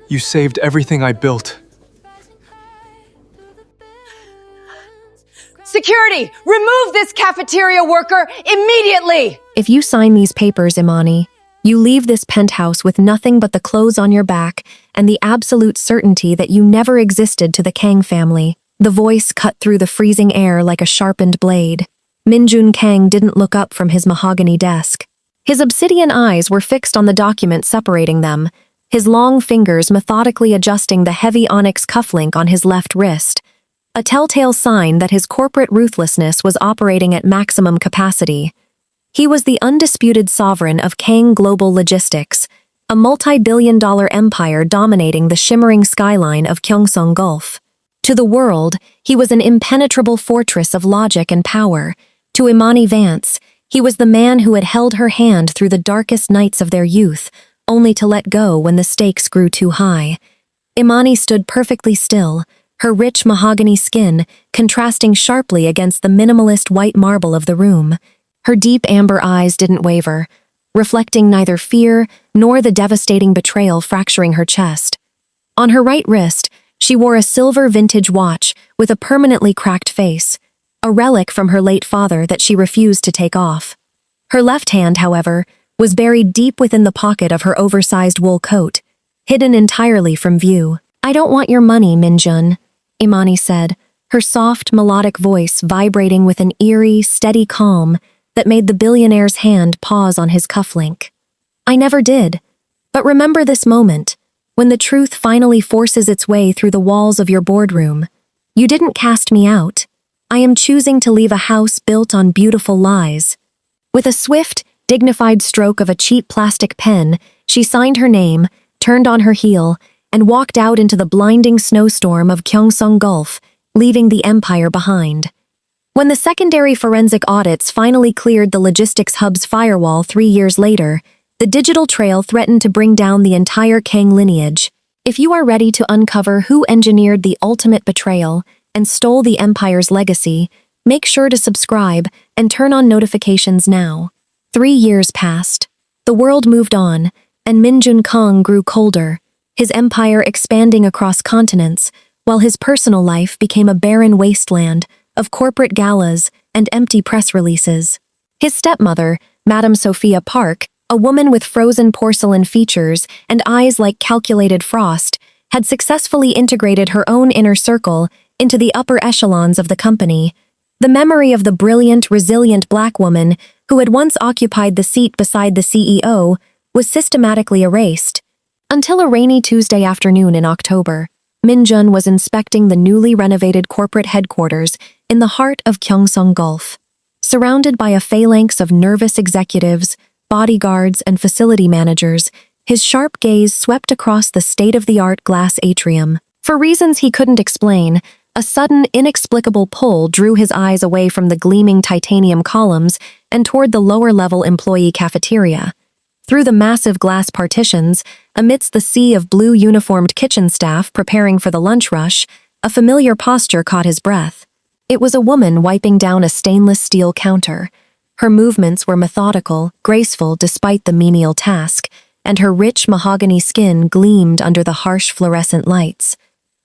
You saved everything I built. Security! Remove this cafeteria worker immediately! If you sign these papers, Imani, you leave this penthouse with nothing but the clothes on your back and the absolute certainty that you never existed to the Kang family. The voice cut through the freezing air like a sharpened blade. Min-jun Kang didn't look up from his mahogany desk. His obsidian eyes were fixed on the document separating them, his long fingers methodically adjusting the heavy onyx cufflink on his left wrist, a telltale sign that his corporate ruthlessness was operating at maximum capacity. He was the undisputed sovereign of Kang Global Logistics, a multi-billion-dollar empire dominating the shimmering skyline of Gyeongsang Gulf. To the world, he was an impenetrable fortress of logic and power. To Imani Vance, he was the man who had held her hand through the darkest nights of their youth, only to let go when the stakes grew too high. Imani stood perfectly still, her rich mahogany skin contrasting sharply against the minimalist white marble of the room. Her deep amber eyes didn't waver, reflecting neither fear nor the devastating betrayal fracturing her chest. On her right wrist, she wore a silver vintage watch with a permanently cracked face, a relic from her late father that she refused to take off. Her left hand, however, was buried deep within the pocket of her oversized wool coat, hidden entirely from view. "I don't want your money, Min-jun," Imani said, her soft, melodic voice vibrating with an eerie, steady calm that made the billionaire's hand pause on his cufflink. "I never did. But remember this moment, when the truth finally forces its way through the walls of your boardroom. You didn't cast me out. I am choosing to leave a house built on beautiful lies." With a swift, dignified stroke of a cheap plastic pen, she signed her name, turned on her heel, and walked out into the blinding snowstorm of Gyeongsang Gulf, leaving the empire behind. When the secondary forensic audits finally cleared the logistics hub's firewall 3 years later, the digital trail threatened to bring down the entire Kang lineage. If you are ready to uncover who engineered the ultimate betrayal and stole the empire's legacy, make sure to subscribe and turn on notifications now. 3 years passed. The world moved on, and Min-jun Kang grew colder, his empire expanding across continents, while his personal life became a barren wasteland of corporate galas and empty press releases. His stepmother, Madame Sophia Park, a woman with frozen porcelain features and eyes like calculated frost, had successfully integrated her own inner circle into the upper echelons of the company. The memory of the brilliant, resilient black woman who had once occupied the seat beside the CEO was systematically erased. Until a rainy Tuesday afternoon in October, Min-jun was inspecting the newly renovated corporate headquarters in the heart of Gyeongsang Gulf. Surrounded by a phalanx of nervous executives, bodyguards, and facility managers, his sharp gaze swept across the state-of-the-art glass atrium. For reasons he couldn't explain, a sudden, inexplicable pull drew his eyes away from the gleaming titanium columns and toward the lower-level employee cafeteria. Through the massive glass partitions, amidst the sea of blue-uniformed kitchen staff preparing for the lunch rush, a familiar posture caught his breath. It was a woman wiping down a stainless steel counter. Her movements were methodical, graceful despite the menial task, and her rich mahogany skin gleamed under the harsh fluorescent lights.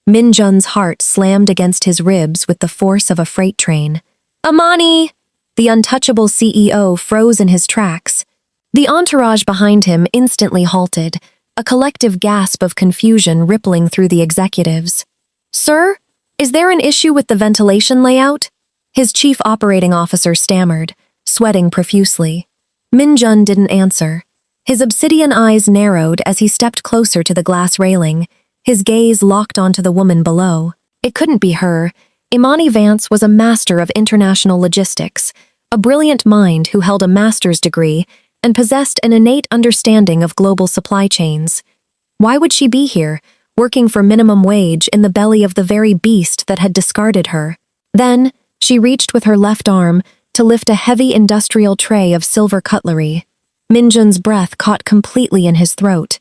Min-jun's heart slammed against his ribs with the force of a freight train. "Imani!" The untouchable CEO froze in his tracks. The entourage behind him instantly halted, a collective gasp of confusion rippling through the executives. "Sir, is there an issue with the ventilation layout?" His chief operating officer stammered, sweating profusely. Min-jun didn't answer. His obsidian eyes narrowed as he stepped closer to the glass railing, his gaze locked onto the woman below. It couldn't be her. Imani Vance was a master of international logistics, a brilliant mind who held a master's degree and possessed an innate understanding of global supply chains. Why would she be here, working for minimum wage in the belly of the very beast that had discarded her? Then, she reached with her left arm to lift a heavy industrial tray of silver cutlery. Min-jun's breath caught completely in his throat.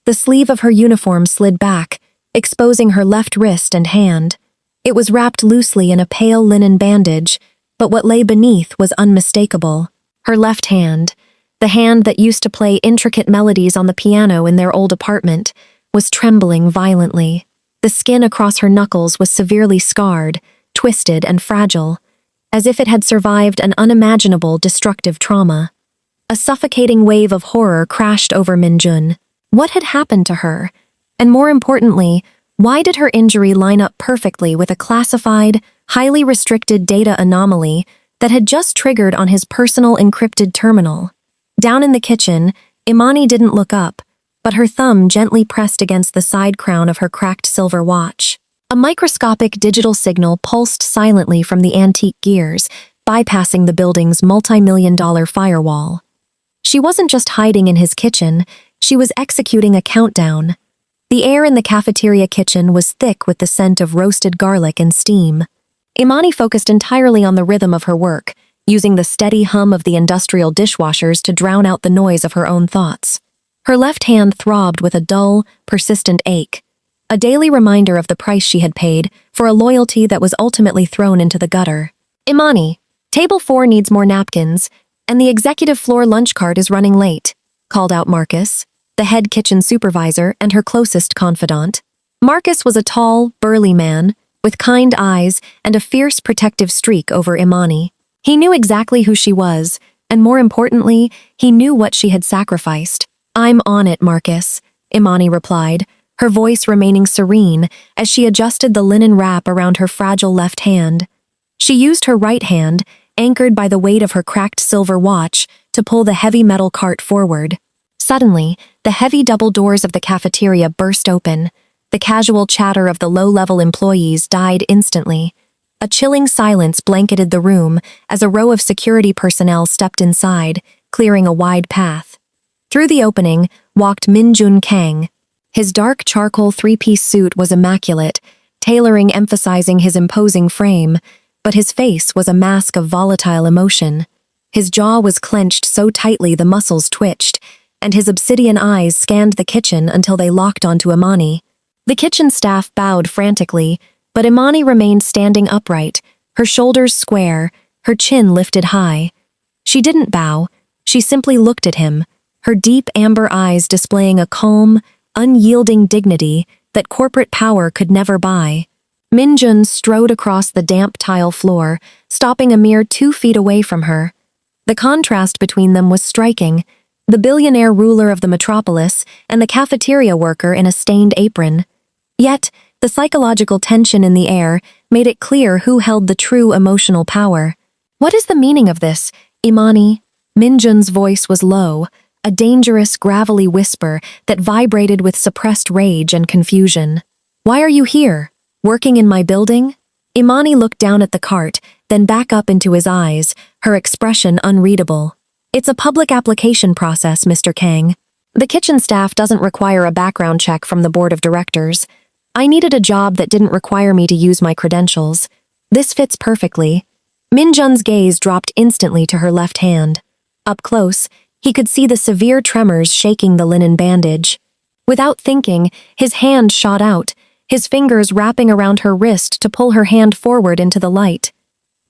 The sleeve of her uniform slid back, exposing her left wrist and hand. It was wrapped loosely in a pale linen bandage, but what lay beneath was unmistakable. Her left hand, the hand that used to play intricate melodies on the piano in their old apartment, was trembling violently. The skin across her knuckles was severely scarred, twisted and fragile, as if it had survived an unimaginable destructive trauma. A suffocating wave of horror crashed over Min-jun. What had happened to her? And more importantly, why did her injury line up perfectly with a classified, highly restricted data anomaly that had just triggered on his personal encrypted terminal? Down in the kitchen, Imani didn't look up, but her thumb gently pressed against the side crown of her cracked silver watch. A microscopic digital signal pulsed silently from the antique gears, bypassing the building's multi-million-dollar firewall. She wasn't just hiding in his kitchen, she was executing a countdown. The air in the cafeteria kitchen was thick with the scent of roasted garlic and steam. Imani focused entirely on the rhythm of her work, using the steady hum of the industrial dishwashers to drown out the noise of her own thoughts. Her left hand throbbed with a dull, persistent ache, a daily reminder of the price she had paid for a loyalty that was ultimately thrown into the gutter. "Imani, table 4 needs more napkins, and the executive floor lunch cart is running late," called out Marcus, the head kitchen supervisor and her closest confidant. Marcus was a tall, burly man, with kind eyes and a fierce protective streak over Imani. He knew exactly who she was, and more importantly, he knew what she had sacrificed. "I'm on it, Marcus," Imani replied, her voice remaining serene as she adjusted the linen wrap around her fragile left hand. She used her right hand, anchored by the weight of her cracked silver watch, to pull the heavy metal cart forward. Suddenly, the heavy double doors of the cafeteria burst open. The casual chatter of the low-level employees died instantly. A chilling silence blanketed the room as a row of security personnel stepped inside, clearing a wide path. Through the opening walked Min-jun Kang. His dark charcoal three-piece suit was immaculate, tailoring emphasizing his imposing frame, but his face was a mask of volatile emotion. His jaw was clenched so tightly the muscles twitched, and his obsidian eyes scanned the kitchen until they locked onto Imani. The kitchen staff bowed frantically, but Imani remained standing upright, her shoulders square, her chin lifted high. She didn't bow, she simply looked at him, her deep amber eyes displaying a calm, unyielding dignity that corporate power could never buy. Min-jun strode across the damp tile floor, stopping a mere 2 feet away from her. The contrast between them was striking, the billionaire ruler of the metropolis and the cafeteria worker in a stained apron. Yet, the psychological tension in the air made it clear who held the true emotional power. "What is the meaning of this, Imani?" Min-jun's voice was low, a dangerous, gravelly whisper that vibrated with suppressed rage and confusion. "Why are you here? Working in my building?" Imani looked down at the cart, then back up into his eyes, her expression unreadable. "It's a public application process, Mr. Kang. The kitchen staff doesn't require a background check from the board of directors. I needed a job that didn't require me to use my credentials. This fits perfectly." Min-jun's gaze dropped instantly to her left hand. Up close, he could see the severe tremors shaking the linen bandage. Without thinking, his hand shot out, his fingers wrapping around her wrist to pull her hand forward into the light.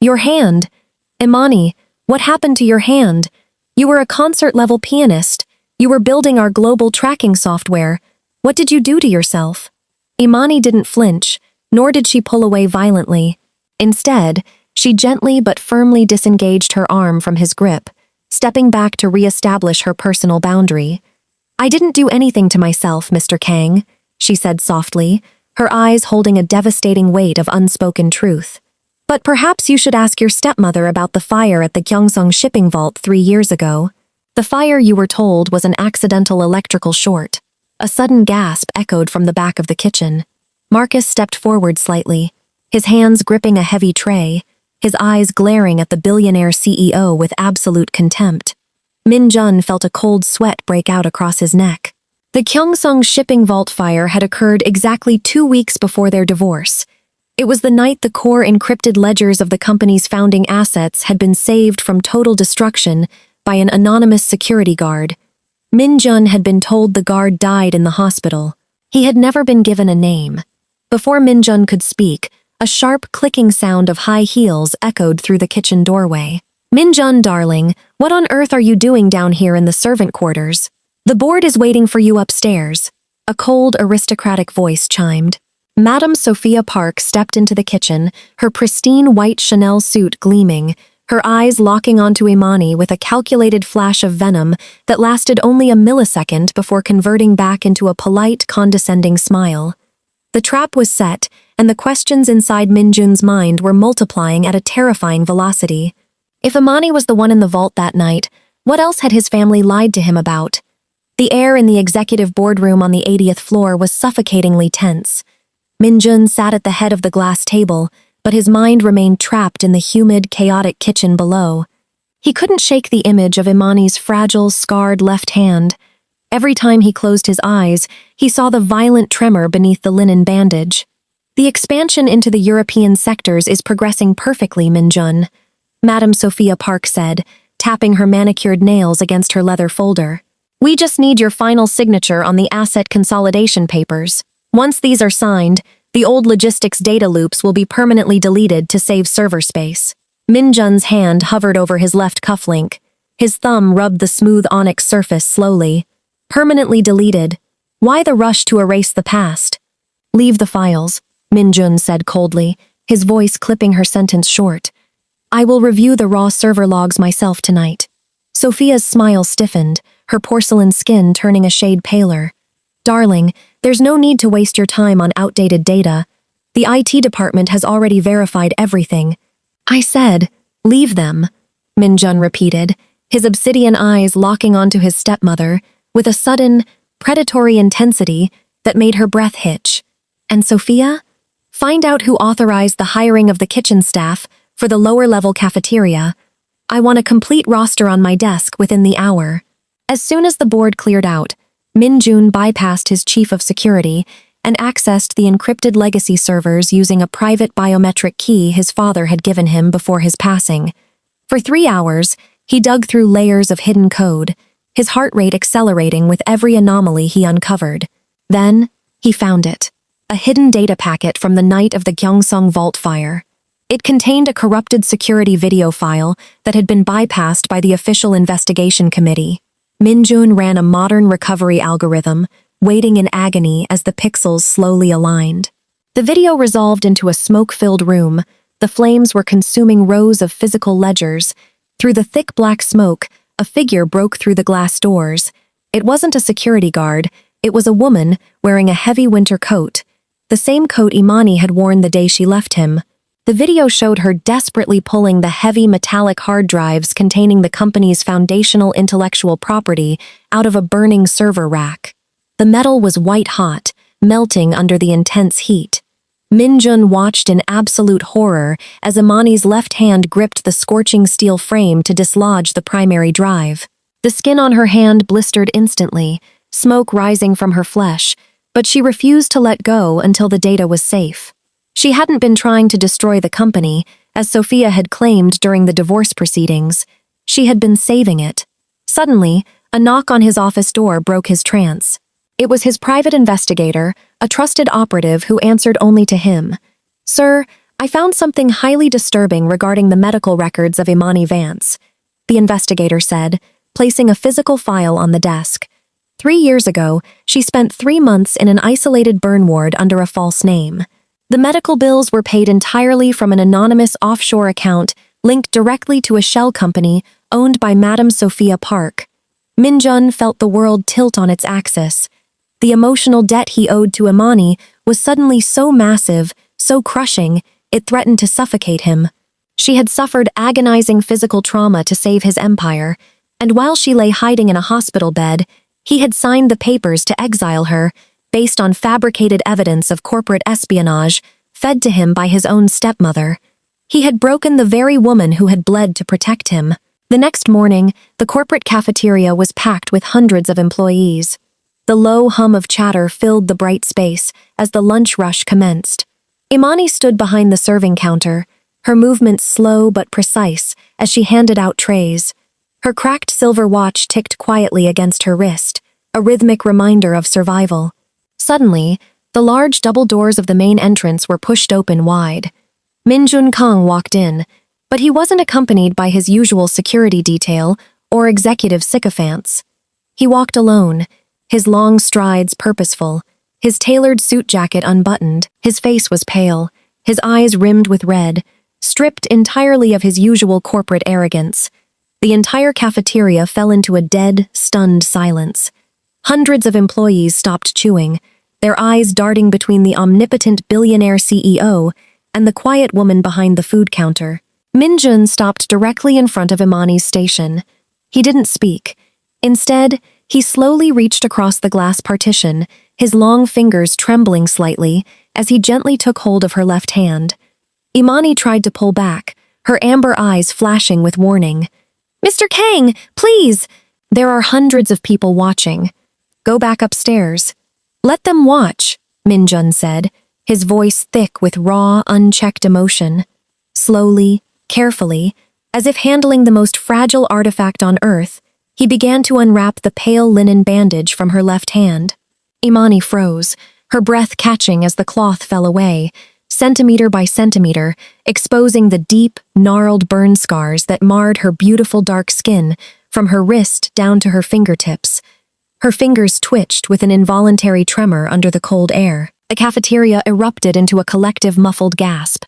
"Your hand? Imani, what happened to your hand? You were a concert-level pianist. You were building our global tracking software. What did you do to yourself?" Imani didn't flinch, nor did she pull away violently. Instead, she gently but firmly disengaged her arm from his grip, stepping back to re-establish her personal boundary. "I didn't do anything to myself, Mr. Kang," she said softly, her eyes holding a devastating weight of unspoken truth. "But perhaps you should ask your stepmother about the fire at the Gyeongsang shipping vault 3 years ago. The fire, you were told, was an accidental electrical short." A sudden gasp echoed from the back of the kitchen. Marcus stepped forward slightly, his hands gripping a heavy tray, his eyes glaring at the billionaire CEO with absolute contempt. Min-jun felt a cold sweat break out across his neck. The Gyeongsang shipping vault fire had occurred exactly 2 weeks before their divorce. It was the night the core encrypted ledgers of the company's founding assets had been saved from total destruction by an anonymous security guard. Min-jun had been told the guard died in the hospital. He had never been given a name. Before Min-jun could speak, a sharp clicking sound of high heels echoed through the kitchen doorway. "Min-jun, darling, what on earth are you doing down here in the servant quarters? The board is waiting for you upstairs." A cold, aristocratic voice chimed. Madame Sophia Park stepped into the kitchen, her pristine white Chanel suit gleaming, her eyes locking onto Imani with a calculated flash of venom that lasted only a millisecond before converting back into a polite, condescending smile. The trap was set, and the questions inside Min-jun's mind were multiplying at a terrifying velocity. If Imani was the one in the vault that night, what else had his family lied to him about? The air in the executive boardroom on the 80th floor was suffocatingly tense. Min-jun sat at the head of the glass table, but his mind remained trapped in the humid, chaotic kitchen below. He couldn't shake the image of Imani's fragile, scarred left hand. Every time he closed his eyes, he saw the violent tremor beneath the linen bandage. The expansion into the European sectors is progressing perfectly, Min-jun, Madame Sophia Park said, tapping her manicured nails against her leather folder. We just need your final signature on the asset consolidation papers. Once these are signed, the old logistics data loops will be permanently deleted to save server space. Min-jun's hand hovered over his left cufflink. His thumb rubbed the smooth onyx surface slowly. Permanently deleted. Why the rush to erase the past? Leave the files, Min-jun said coldly, his voice clipping her sentence short. I will review the raw server logs myself tonight. Sophia's smile stiffened, her porcelain skin turning a shade paler. Darling, there's no need to waste your time on outdated data. The IT department has already verified everything. I said, leave them, Min-jun repeated, his obsidian eyes locking onto his stepmother, with a sudden, predatory intensity that made her breath hitch. And Sophia? Find out who authorized the hiring of the kitchen staff for the lower-level cafeteria. I want a complete roster on my desk within the hour. As soon as the board cleared out, Min-jun bypassed his chief of security and accessed the encrypted legacy servers using a private biometric key his father had given him before his passing. For 3 hours, he dug through layers of hidden code, his heart rate accelerating with every anomaly he uncovered. Then, he found it. A hidden data packet from the night of the Gyeongsung Vault fire. It contained a corrupted security video file that had been bypassed by the official investigation committee. Min-jun ran a modern recovery algorithm, waiting in agony as the pixels slowly aligned. The video resolved into a smoke-filled room. The flames were consuming rows of physical ledgers. Through the thick black smoke, a figure broke through the glass doors. It wasn't a security guard, it was a woman wearing a heavy winter coat, the same coat Imani had worn the day she left him. The video showed her desperately pulling the heavy metallic hard drives containing the company's foundational intellectual property out of a burning server rack. The metal was white-hot, melting under the intense heat. Min-jun watched in absolute horror as Imani's left hand gripped the scorching steel frame to dislodge the primary drive. The skin on her hand blistered instantly, smoke rising from her flesh, but she refused to let go until the data was safe. She hadn't been trying to destroy the company, as Sophia had claimed during the divorce proceedings. She had been saving it. Suddenly, a knock on his office door broke his trance. It was his private investigator, a trusted operative who answered only to him. Sir, I found something highly disturbing regarding the medical records of Imani Vance, the investigator said, placing a physical file on the desk. 3 years ago, she spent 3 months in an isolated burn ward under a false name. The medical bills were paid entirely from an anonymous offshore account linked directly to a shell company owned by Madame Sophia Park. Min-jun felt the world tilt on its axis. The emotional debt he owed to Imani was suddenly so massive, so crushing, it threatened to suffocate him. She had suffered agonizing physical trauma to save his empire, and while she lay hiding in a hospital bed, he had signed the papers to exile her, based on fabricated evidence of corporate espionage fed to him by his own stepmother. He had broken the very woman who had bled to protect him. The next morning, the corporate cafeteria was packed with hundreds of employees. The low hum of chatter filled the bright space as the lunch rush commenced. Imani stood behind the serving counter, her movements slow but precise as she handed out trays. Her cracked silver watch ticked quietly against her wrist, a rhythmic reminder of survival. Suddenly, the large double doors of the main entrance were pushed open wide. Min-jun Kang walked in, but he wasn't accompanied by his usual security detail or executive sycophants. He walked alone, his long strides purposeful, his tailored suit jacket unbuttoned. His face was pale, his eyes rimmed with red, stripped entirely of his usual corporate arrogance. The entire cafeteria fell into a dead, stunned silence. Hundreds of employees stopped chewing, their eyes darting between the omnipotent billionaire CEO and the quiet woman behind the food counter. Min-jun stopped directly in front of Imani's station. He didn't speak. Instead, he slowly reached across the glass partition, his long fingers trembling slightly as he gently took hold of her left hand. Imani tried to pull back, her amber eyes flashing with warning. "Mr. Kang, please! There are hundreds of people watching. Go back upstairs." "Let them watch," Min-jun said, his voice thick with raw, unchecked emotion. Slowly, carefully, as if handling the most fragile artifact on earth, he began to unwrap the pale linen bandage from her left hand. Imani froze, her breath catching as the cloth fell away, centimeter by centimeter, exposing the deep, gnarled burn scars that marred her beautiful dark skin from her wrist down to her fingertips. Her fingers twitched with an involuntary tremor under the cold air. The cafeteria erupted into a collective muffled gasp.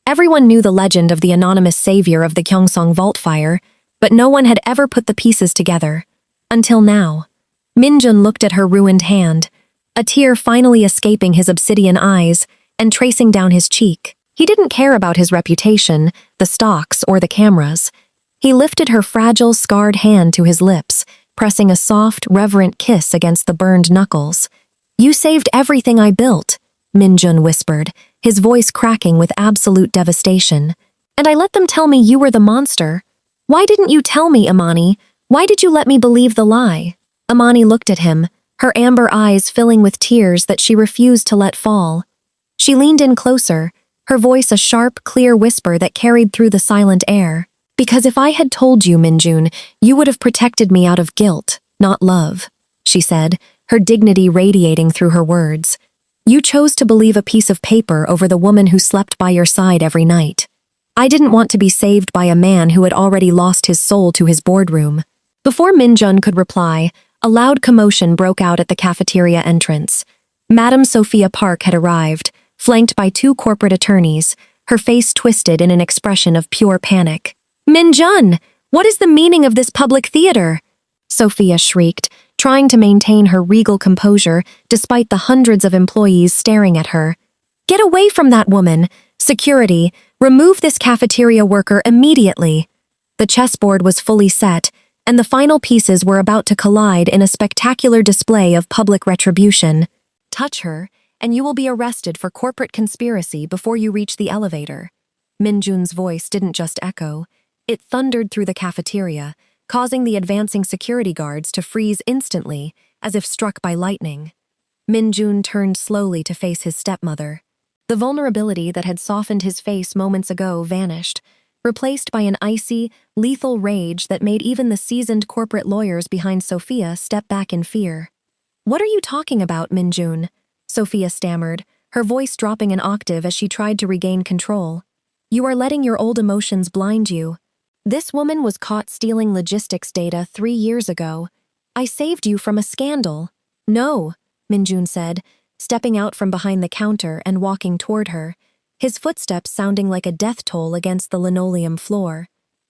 Everyone knew the legend of the anonymous savior of the Gyeongsang Vault fire, but no one had ever put the pieces together. Until now. Min-jun looked at her ruined hand, a tear finally escaping his obsidian eyes and tracing down his cheek. He didn't care about his reputation, the stocks, or the cameras. He lifted her fragile, scarred hand to his lips, pressing a soft, reverent kiss against the burned knuckles. "You saved everything I built," Min-jun whispered, his voice cracking with absolute devastation. "And I let them tell me you were the monster. Why didn't you tell me, Imani? Why did you let me believe the lie?" Imani looked at him, her amber eyes filling with tears that she refused to let fall. She leaned in closer, her voice a sharp, clear whisper that carried through the silent air. "Because if I had told you, Min-jun, you would have protected me out of guilt, not love," she said, her dignity radiating through her words. "You chose to believe a piece of paper over the woman who slept by your side every night. I didn't want to be saved by a man who had already lost his soul to his boardroom." Before Min-jun could reply, a loud commotion broke out at the cafeteria entrance. Madame Sophia Park had arrived, flanked by two corporate attorneys, her face twisted in an expression of pure panic. "Min-jun, what is the meaning of this public theater?" Sophia shrieked, trying to maintain her regal composure despite the hundreds of employees staring at her. "Get away from that woman! Security, remove this cafeteria worker immediately!" The chessboard was fully set, and the final pieces were about to collide in a spectacular display of public retribution. "Touch her, and you will be arrested for corporate conspiracy before you reach the elevator." Min-jun's voice didn't just echo. It thundered through the cafeteria, causing the advancing security guards to freeze instantly, as if struck by lightning. Min-jun turned slowly to face his stepmother. The vulnerability that had softened his face moments ago vanished, replaced by an icy, lethal rage that made even the seasoned corporate lawyers behind Sophia step back in fear. "What are you talking about, Min-jun?" Sophia stammered, her voice dropping an octave as she tried to regain control. "You are letting your old emotions blind you. This woman was caught stealing logistics data 3 years ago. I saved you from a scandal." "No," Min-jun said, stepping out from behind the counter and walking toward her, his footsteps sounding like a death toll against the linoleum floor.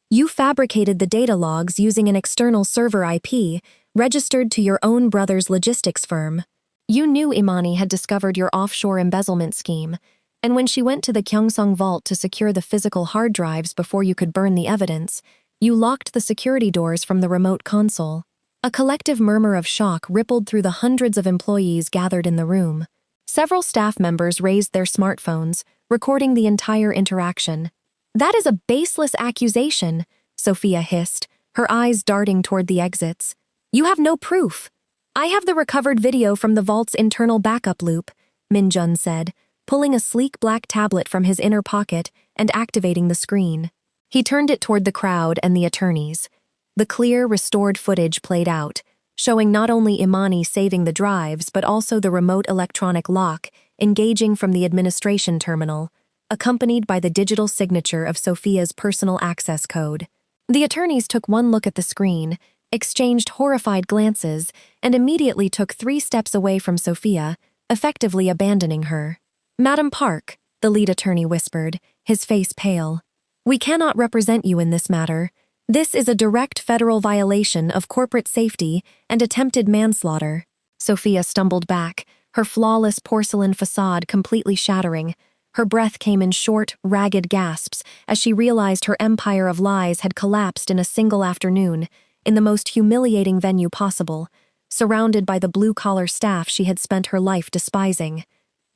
"You fabricated the data logs using an external server IP registered to your own brother's logistics firm. You knew Imani had discovered your offshore embezzlement scheme, and when she went to the Gyeongsang Vault to secure the physical hard drives before you could burn the evidence, you locked the security doors from the remote console." A collective murmur of shock rippled through the hundreds of employees gathered in the room. Several staff members raised their smartphones, recording the entire interaction. "That is a baseless accusation," Sophia hissed, her eyes darting toward the exits. "You have no proof." "I have the recovered video from the vault's internal backup loop," Min-jun said, pulling a sleek black tablet from his inner pocket and activating the screen. He turned it toward the crowd and the attorneys. The clear, restored footage played out, showing not only Imani saving the drives but also the remote electronic lock engaging from the administration terminal, accompanied by the digital signature of Sophia's personal access code. The attorneys took one look at the screen, exchanged horrified glances, and immediately took 3 steps away from Sophia, effectively abandoning her. "Madam Park," the lead attorney whispered, his face pale. "We cannot represent you in this matter. This is a direct federal violation of corporate safety and attempted manslaughter." Sophia stumbled back, her flawless porcelain facade completely shattering. Her breath came in short, ragged gasps as she realized her empire of lies had collapsed in a single afternoon, in the most humiliating venue possible, surrounded by the blue-collar staff she had spent her life despising.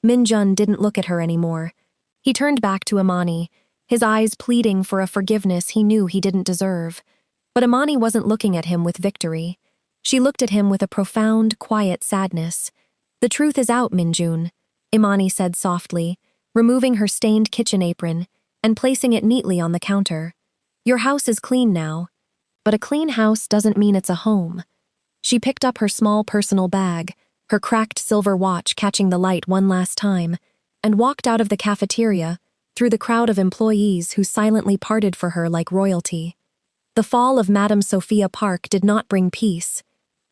Min-jun didn't look at her anymore. He turned back to Imani, his eyes pleading for a forgiveness he knew he didn't deserve. But Imani wasn't looking at him with victory. She looked at him with a profound, quiet sadness. "The truth is out, Min-jun," Imani said softly, removing her stained kitchen apron and placing it neatly on the counter. "Your house is clean now, but a clean house doesn't mean it's a home." She picked up her small personal bag, her cracked silver watch catching the light one last time, and walked out of the cafeteria through the crowd of employees who silently parted for her like royalty. The fall of Madame Sophia Park did not bring peace.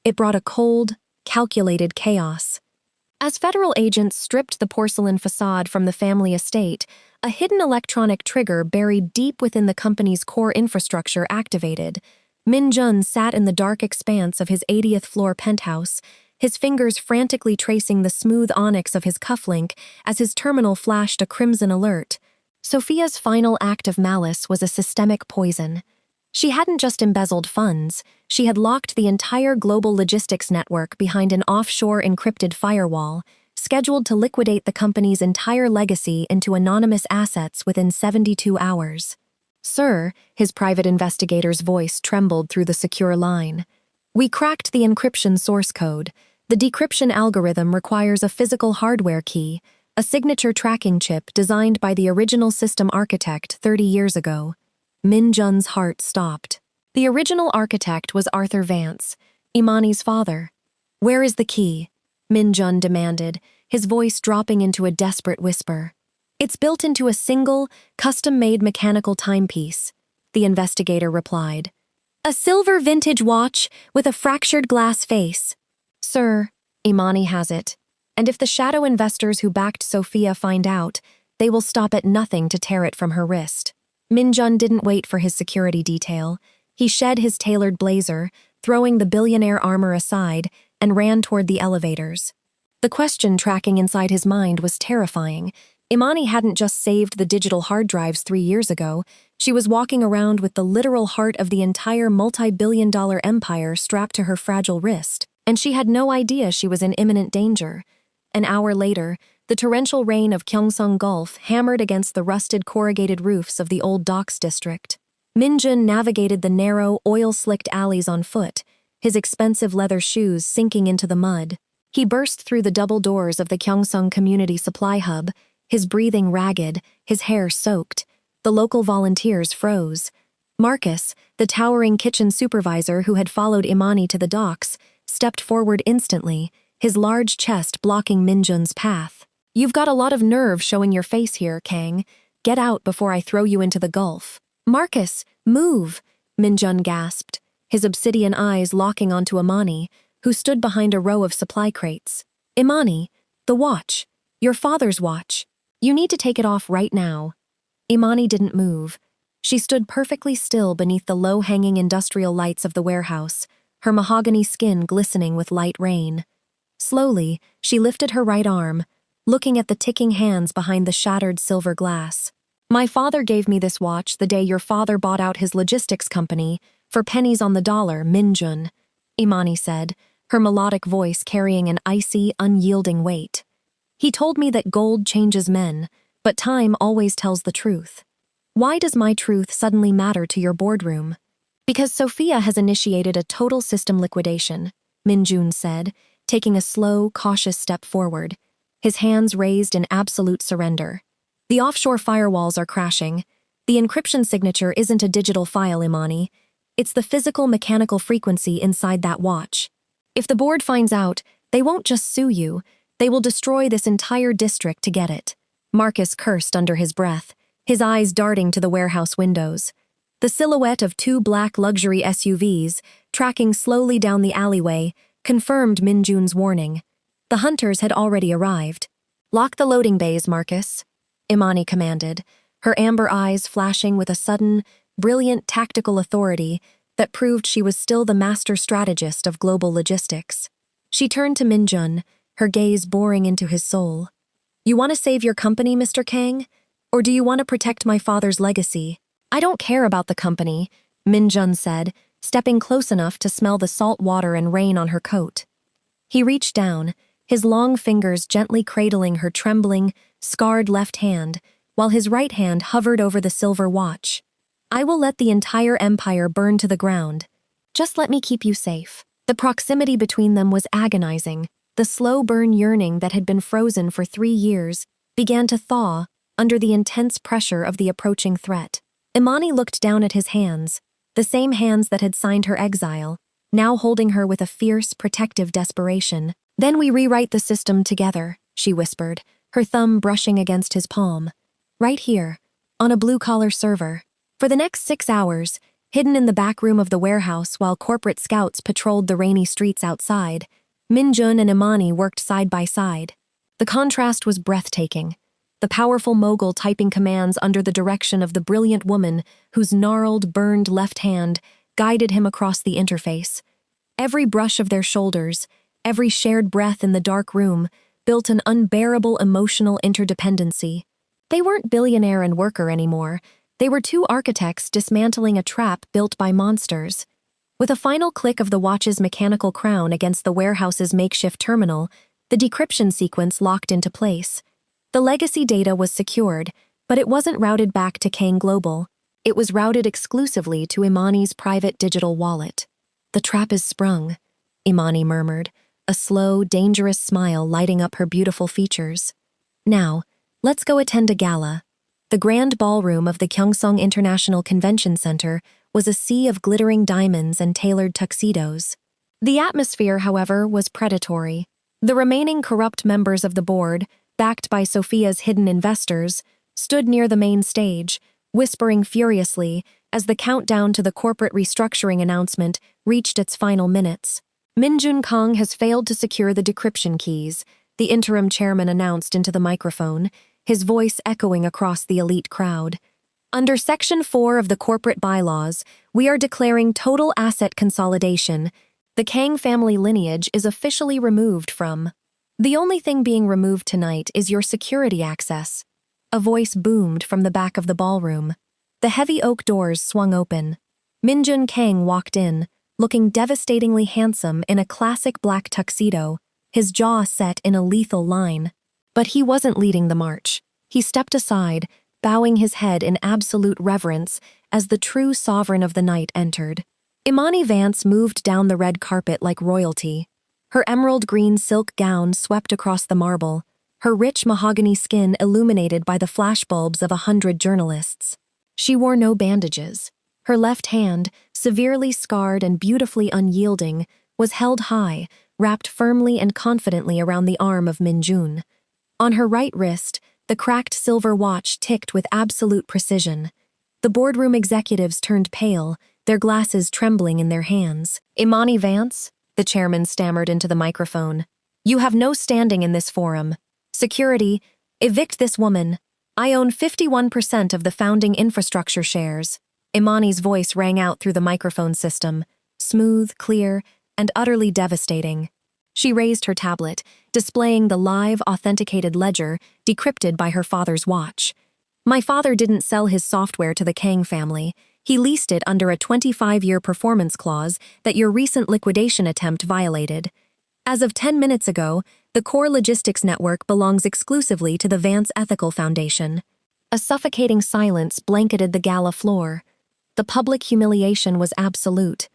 It brought a cold, calculated chaos. As federal agents stripped the porcelain facade from the family estate, a hidden electronic trigger buried deep within the company's core infrastructure activated. Min-jun sat in the dark expanse of his 80th floor penthouse, his fingers frantically tracing the smooth onyx of his cufflink as his terminal flashed a crimson alert. Sophia's final act of malice was a systemic poison. She hadn't just embezzled funds, she had locked the entire global logistics network behind an offshore encrypted firewall, scheduled to liquidate the company's entire legacy into anonymous assets within 72 hours. "Sir," his private investigator's voice trembled through the secure line. "We cracked the encryption source code. The decryption algorithm requires a physical hardware key, a signature tracking chip designed by the original system architect 30 years ago." Min-jun's heart stopped. The original architect was Arthur Vance, Imani's father. "Where is the key?" Min-jun demanded, his voice dropping into a desperate whisper. "It's built into a single, custom-made mechanical timepiece," the investigator replied. "A silver vintage watch with a fractured glass face." "Sir, Imani has it. And if the shadow investors who backed Sophia find out, they will stop at nothing to tear it from her wrist." Min-jun didn't wait for his security detail. He shed his tailored blazer, throwing the billionaire armor aside, and ran toward the elevators. The question tracking inside his mind was terrifying. Imani hadn't just saved the digital hard drives 3 years ago. She was walking around with the literal heart of the entire multi-billion-dollar empire strapped to her fragile wrist, and she had no idea she was in imminent danger. An hour later, the torrential rain of Gyeongsang Gulf hammered against the rusted corrugated roofs of the old docks district. Min-jun navigated the narrow, oil-slicked alleys on foot, his expensive leather shoes sinking into the mud. He burst through the double doors of the Gyeongsang Community Supply Hub, his breathing ragged, his hair soaked. The local volunteers froze. Marcus, the towering kitchen supervisor who had followed Imani to the docks, stepped forward instantly, his large chest blocking Min-jun's path. "You've got a lot of nerve showing your face here, Kang. Get out before I throw you into the Gulf." "Marcus, move!" Min-jun gasped, his obsidian eyes locking onto Imani, who stood behind a row of supply crates. "Imani, the watch. Your father's watch. You need to take it off right now." Imani didn't move. She stood perfectly still beneath the low-hanging industrial lights of the warehouse, her mahogany skin glistening with light rain. Slowly, she lifted her right arm, looking at the ticking hands behind the shattered silver glass. "My father gave me this watch the day your father bought out his logistics company for pennies on the dollar, Min-jun," Imani said, her melodic voice carrying an icy, unyielding weight. "He told me that gold changes men, but time always tells the truth. Why does my truth suddenly matter to your boardroom?" "Because Sophia has initiated a total system liquidation," Min-jun said, taking a slow, cautious step forward, his hands raised in absolute surrender. "The offshore firewalls are crashing. The encryption signature isn't a digital file, Imani. It's the physical mechanical frequency inside that watch. If the board finds out, they won't just sue you, they will destroy this entire district to get it." Marcus cursed under his breath, his eyes darting to the warehouse windows. The silhouette of 2 black luxury SUVs, tracking slowly down the alleyway, confirmed Min-jun's warning. The hunters had already arrived. "Lock the loading bays, Marcus," Imani commanded, her amber eyes flashing with a sudden, brilliant tactical authority that proved she was still the master strategist of global logistics. She turned to Min-jun, her gaze boring into his soul. "You want to save your company, Mr. Kang? Or do you want to protect my father's legacy?" "I don't care about the company," Min-jun said, stepping close enough to smell the salt water and rain on her coat. He reached down, his long fingers gently cradling her trembling, scarred left hand, while his right hand hovered over the silver watch. "I will let the entire empire burn to the ground. Just let me keep you safe." The proximity between them was agonizing. The slow burn yearning that had been frozen for 3 years began to thaw under the intense pressure of the approaching threat. Imani looked down at his hands, the same hands that had signed her exile, now holding her with a fierce, protective desperation. "Then we rewrite the system together," she whispered, her thumb brushing against his palm. "Right here, on a blue-collar server." For the next 6 hours, hidden in the back room of the warehouse while corporate scouts patrolled the rainy streets outside, Min-jun and Imani worked side by side. The contrast was breathtaking. The powerful mogul typing commands under the direction of the brilliant woman whose gnarled, burned left hand guided him across the interface. Every brush of their shoulders, every shared breath in the dark room built an unbearable emotional interdependency. They weren't billionaire and worker anymore. They were two architects dismantling a trap built by monsters. With a final click of the watch's mechanical crown against the warehouse's makeshift terminal, the decryption sequence locked into place. The legacy data was secured, but it wasn't routed back to Kang Global. It was routed exclusively to Imani's private digital wallet. "The trap is sprung," Imani murmured, a slow, dangerous smile lighting up her beautiful features. "Now, let's go attend a gala." The grand ballroom of the Gyeongsang International Convention Center was a sea of glittering diamonds and tailored tuxedos. The atmosphere, however, was predatory. The remaining corrupt members of the board, backed by Sophia's hidden investors, stood near the main stage, whispering furiously as the countdown to the corporate restructuring announcement reached its final minutes. "Min-jun Kang has failed to secure the decryption keys," the interim chairman announced into the microphone, his voice echoing across the elite crowd. "Under Section 4 of the corporate bylaws, we are declaring total asset consolidation. The Kang family lineage is officially removed from. The only thing being removed tonight is your security access." A voice boomed from the back of the ballroom. The heavy oak doors swung open. Min-jun Kang walked in, looking devastatingly handsome in a classic black tuxedo, his jaw set in a lethal line. But he wasn't leading the march. He stepped aside, bowing his head in absolute reverence as the true sovereign of the night entered. Imani Vance moved down the red carpet like royalty. Her emerald green silk gown swept across the marble, her rich mahogany skin illuminated by the flashbulbs of 100 journalists. She wore no bandages. Her left hand, severely scarred and beautifully unyielding, was held high, wrapped firmly and confidently around the arm of Min-jun. On her right wrist, the cracked silver watch ticked with absolute precision. The boardroom executives turned pale, their glasses trembling in their hands. "Imani Vance?" the chairman stammered into the microphone. "You have no standing in this forum. Security, evict this woman. I own 51% of the founding infrastructure shares." Imani's voice rang out through the microphone system, smooth, clear, and utterly devastating. She raised her tablet, displaying the live, authenticated ledger decrypted by her father's watch. "My father didn't sell his software to the Kang family. He leased it under a 25-year performance clause that your recent liquidation attempt violated. As of 10 minutes ago, the core logistics network belongs exclusively to the Vance Ethical Foundation." A suffocating silence blanketed the gala floor. The public humiliation was absolute.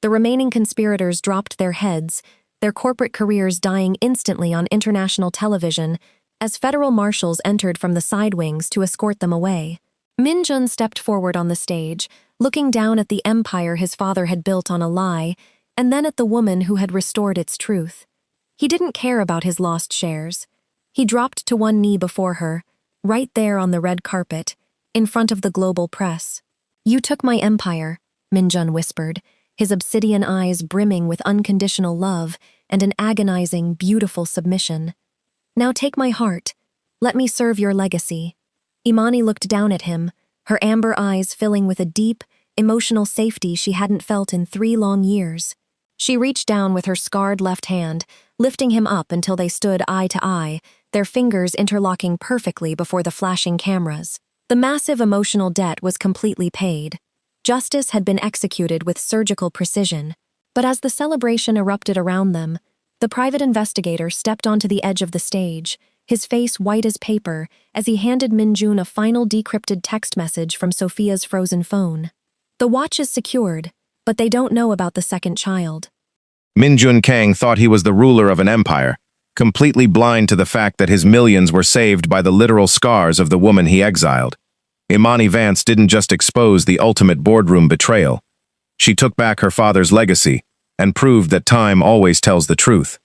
The remaining conspirators dropped their heads, their corporate careers dying instantly on international television as federal marshals entered from the side wings to escort them away. Min-jun stepped forward on the stage, looking down at the empire his father had built on a lie, and then at the woman who had restored its truth. He didn't care about his lost shares. He dropped to one knee before her, right there on the red carpet, in front of the global press. "You took my empire," Min-jun whispered, his obsidian eyes brimming with unconditional love and an agonizing, beautiful submission. "Now take my heart. Let me serve your legacy." Imani looked down at him, her amber eyes filling with a deep, emotional safety she hadn't felt in 3 long years. She reached down with her scarred left hand, lifting him up until they stood eye to eye, their fingers interlocking perfectly before the flashing cameras. The massive emotional debt was completely paid. Justice had been executed with surgical precision, but as the celebration erupted around them, the private investigator stepped onto the edge of the stage, his face white as paper, as he handed Min-jun a final decrypted text message from Sophia's frozen phone. "The watch is secured, but they don't know about the second child." Min-jun Kang thought he was the ruler of an empire, completely blind to the fact that his millions were saved by the literal scars of the woman he exiled. Imani Vance didn't just expose the ultimate boardroom betrayal. She took back her father's legacy and proved that time always tells the truth.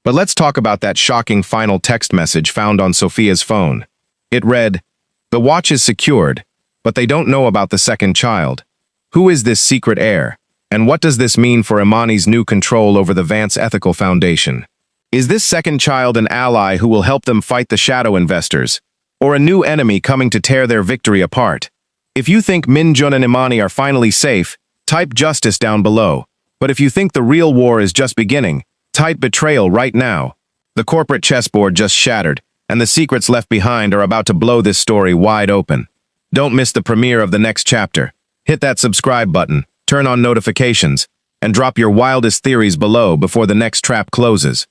But let's talk about that shocking final text message found on Sophia's phone. It read, "The watch is secured, but they don't know about the second child. Who is this secret heir? And what does this mean for Imani's new control over the Vance Ethical Foundation? Is this second child an ally who will help them fight the shadow investors, or a new enemy coming to tear their victory apart? If you think Min-jun and Imani are finally safe, type justice down below. But if you think the real war is just beginning, type betrayal right now. The corporate chessboard just shattered, and the secrets left behind are about to blow this story wide open. Don't miss the premiere of the next chapter. Hit that subscribe button, turn on notifications, and drop your wildest theories below before the next trap closes.